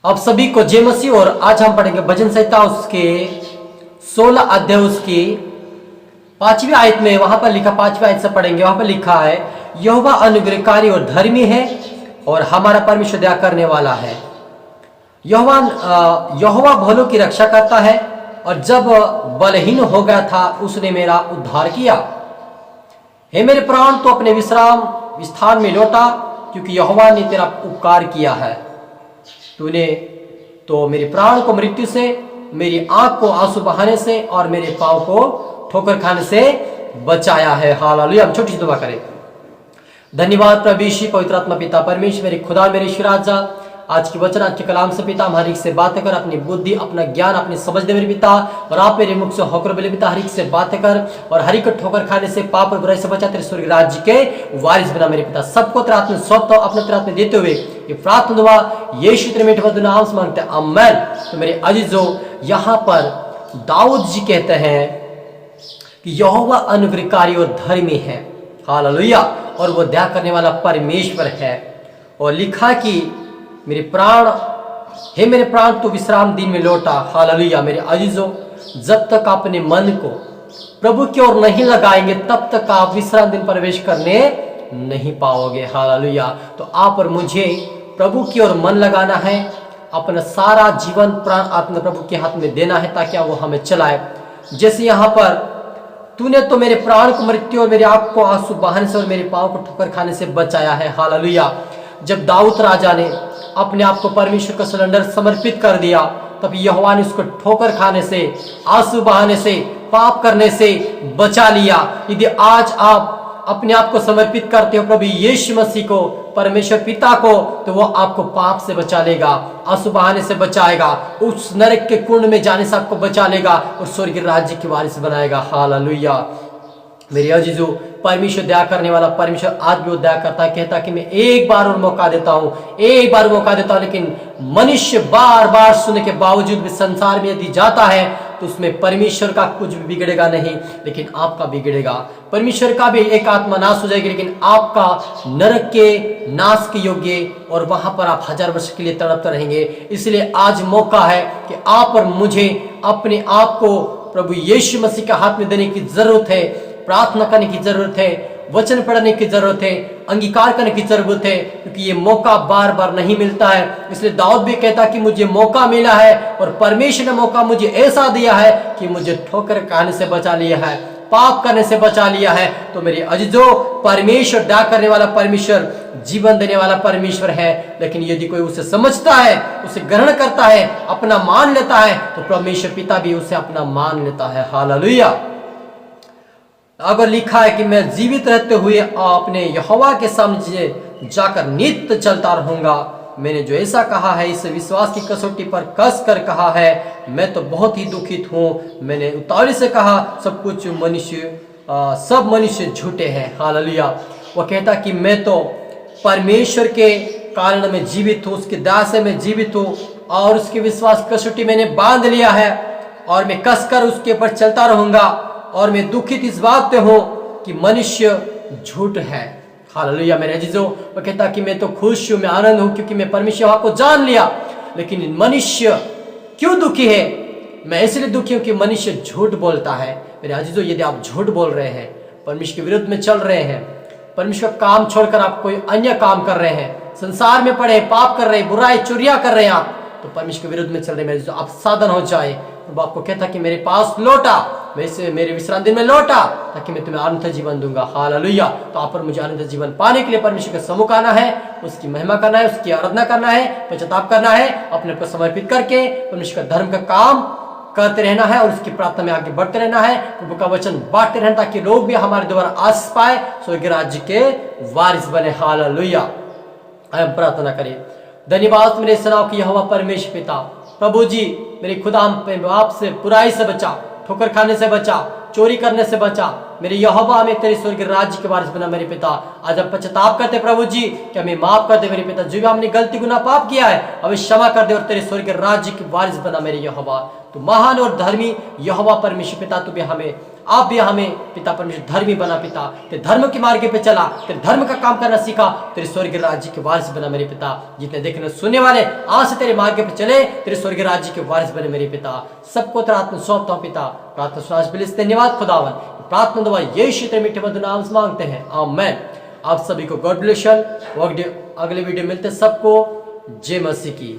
आप सभी को जय मसीह। और आज हम पढ़ेंगे भजन संहिता उसके 16 अध्याय उसकी 5वीं आयत में। वहां पर लिखा 5वीं आयत से पढ़ेंगे। वहां पर लिखा है, यहोवा अनुग्रहकारी और धर्मी है और हमारा परमेश्वर दया करने वाला है। यहोवा भलों की रक्षा करता है और जब बलहीन हो गया था उसने मेरा उद्धार किया। हे मेरे प्राण, तो अपने विश्राम स्थान में लौटा, क्योंकि यहोवा ने तेरा उपकार किया है। तूने तो मेरे प्राण को मृत्यु से, मेरी आंख को आंसू बहाने से और मेरे पांव को ठोकर खाने से बचाया है। हालेलुया। हम छोटी सी दुआ करें। धन्यवाद प्रभु यीशु, पवित्र आत्मा पिता परमेश्वर, मेरे खुदा, मेरे ईश्वर राजा, आज की वचन, आज के कलाम से पिता, हम हर एक से बातें कर, अपनी बुद्धि, अपना ज्ञान, अपनी समझ दे मेरे पिता। और आप मेरे मुख से होकर बोले पिता, हर एक से बातें कर और हर एक को ठोकर खाने से, पाप और बुराई से बचा, तेरे स्वर्ग राज्य के वारिस बना मेरे पिता। सबको तेरे हाथ में सौंपता हूं, अपने तेरे हाथ में देते हुए ये प्रार्थना दुआ यीशु तेरे मीठे मधुर नाम से मांगते हैं, आमीन। तो मेरे अजीजों, यहाँ पर दाऊद जी कहते हैं कि यहोवा अनुग्रहकारी और धर्मी है। हालेलुया। और वो दया करने वाला परमेश्वर है। और लिखा कि मेरे प्राण, हे मेरे प्राण, तू विश्राम दिन में लौटा। हालेलुया। मेरे अजीजों, जब तक अपने मन को प्रभु की ओर नहीं लगाएंगे तब तक आप विश्राम दिन प्रवेश करने नहीं पाओगे। हालेलुया। तो आप और मुझे प्रभु की ओर मन लगाना है, अपना सारा जीवन प्राण आत्मा प्रभु के हाथ में देना है ताकि वो हमें चलाए। जैसे यहाँ पर, तूने तो मेरे प्राण को मृत्यु और मेरी आंख को आंसू बहाने से और मेरे पांव को ठोकर खाने से बचाया है। हालेलुया। जब दाऊद राजा ने अपने आप को परमेश्वर का सिलेंडर समर्पित कर दिया, तब यहोवा ने उसको ठोकर खाने से, आंसू बहाने से, पाप करने से बचा लिया। यदि आज आप अपने आप को समर्पित करते हो प्रभु यीशु मसीह को, परमेश्वर पिता को, तो वो आपको पाप से बचा लेगा, आंसू बहाने से बचाएगा, उस नरक के कुंड में जाने से आपको बचा लेगा और स्वर्गीय राज्य की वारिस बनाएगा। हालेलुया। मेरे अजीजों, परमेश्वर दया करने वाला परमेश्वर आज भी वो दया करता है, कहता है कि मैं एक बार और मौका देता हूं, एक बार मौका देता हूं। लेकिन मनुष्य बार बार सुनने के बावजूद भी संसार में यदि जाता है तो उसमें परमेश्वर का कुछ भी बिगड़ेगा नहीं, लेकिन आपका बिगड़ेगा। परमेश्वर का भी एक आत्मा नाश हो जाएगी, लेकिन आपका नरक के नाश के योग्य, और वहां पर आप 1000 वर्ष के लिए तड़पते रहेंगे। इसलिए आज मौका है कि आप और मुझे अपने आप को प्रभु यीशु मसीह के हाथ में देने की जरूरत है। प्रार्थना करने की जरूरत है, वचन पढ़ने की जरूरत है, अंगीकार करने की जरूरत है, क्योंकि ये मौका बार बार नहीं मिलता है। इसलिए दाऊद भी कहता कि मुझे मौका मिला है और परमेश्वर ने मौका मुझे ऐसा दिया है कि मुझे ठोकर खाने से बचा लिया है, पाप करने से बचा लिया है। तो मेरे अजीजों, परमेश्वर दया करने वाला परमेश्वर, जीवन देने वाला परमेश्वर है। लेकिन यदि कोई उसे समझता है, उसे ग्रहण करता है, अपना मान लेता है, तो परमेश्वर पिता भी उसे अपना मान लेता है। हालेलुया। अगर लिखा है कि मैं जीवित रहते हुए अपने यहोवा के सामने जाकर नित्य चलता रहूंगा, मैंने जो ऐसा कहा है इस विश्वास की कसौटी पर कस कर कहा है, मैं तो बहुत ही दुखित हूं। मैंने उतावली से कहा, सब मनुष्य झूठे हैं। हालेलुया। वो कहता कि मैं तो परमेश्वर के कारण में जीवित हूं, उसकी दया से मैं जीवित हूं और उसकी विश्वास की कसौटी मैंने बांध लिया है और मैं कसकर उसके ऊपर चलता रहूंगा। और मैं दुखित इस बात पे हूं कि मनुष्य झूठ है। हालेलुया। मेरे अजीजों, वो कहता कि मैं तो खुश हूं, मैं आनंद हूं, क्योंकि मैं परमेश्वर को जान लिया। लेकिन मनुष्य क्यों दुखी है? मैं इसलिए दुखी हूं कि मनुष्य झूठ बोलता है। मेरे अजीजों, यदि आप झूठ बोल रहे हैं, परमेश्वर के विरुद्ध में चल रहे हैं, परमेश्वर का काम छोड़कर आप कोई अन्य काम कर रहे हैं, संसार में पड़े पाप कर रहे हैं, बुराई चोरियां कर रहे हैं, आप तो परमेश्वर के विरुद्ध में चल रहे हैं। आप सावधान हो जाए। तो आपको कहता कि मेरे पास लौटा, वैसे मेरे विश्राम दिन में लौटा, ताकि मैं तुम्हें अनंत जीवन दूंगा। हालेलुया। तो आप और मुझे अनंत जीवन पाने के लिए परमेश्वर के सम्मुख आना है, उसकी महिमा करना है, उसकी आराधना करना है, पश्चाताप करना है, अपने को समर्पित करके परमेश्वर का धर्म का काम करते रहना है और उसकी प्रार्थना में आगे बढ़ते रहना है, प्रभु का वचन बांटते रहना, ताकि लोग भी हमारे द्वारा आशीष पाए, स्वर्गीय राज्य के वारिस बने। हालेलुया। हम प्रार्थना करें। धन्यवाद मेरे सेनाओं की यहोवा परमेश्वर पिता, प्रभु जी, मेरे खुदा बाप से बुराई से बचा, ठोकर खाने से बचा, चोरी करने से बचा। मेरे यहोवा हमें तेरे स्वर्गीय राज्य के वारिस बना मेरे पिता। आज हम पश्चाताप करते प्रभु जी कि हमें माफ कर दे मेरे पिता, जो भी हमने गलती गुनाह पाप किया है हमें क्षमा कर दे और तेरे स्वर्गीय राज्य के वारिस बना मेरे यहोवा। तू महान और धर्मी यहोवा परमेश्वर पिता, तू भी हमें आप भी हमें पिता परमेश्वर धर्मी बना पिता, तेरे धर्म के मार्ग पे चला, तेरे धर्म का काम करना सीखा, तेरे स्वर्गीय राज्य के वारिस बना मेरे पिता। जितने देखने सुनने वाले आज से तेरे मार्ग पे चले, तेरे स्वर्गीय राज्य के वारिस बने मेरे पिता। सबको तेरा आत्मा सौंपता हूं पिता। प्रार्थना सुनाज के लिए धन्यवाद खुदावन। प्रार्थना दुआ यीशु तेरे मीठे मधुर नाम से मांगते हैं, आमीन। आप सभी को गॉड ब्लेस यू। अगले वीडियो मिलते सबको जय मसीह की।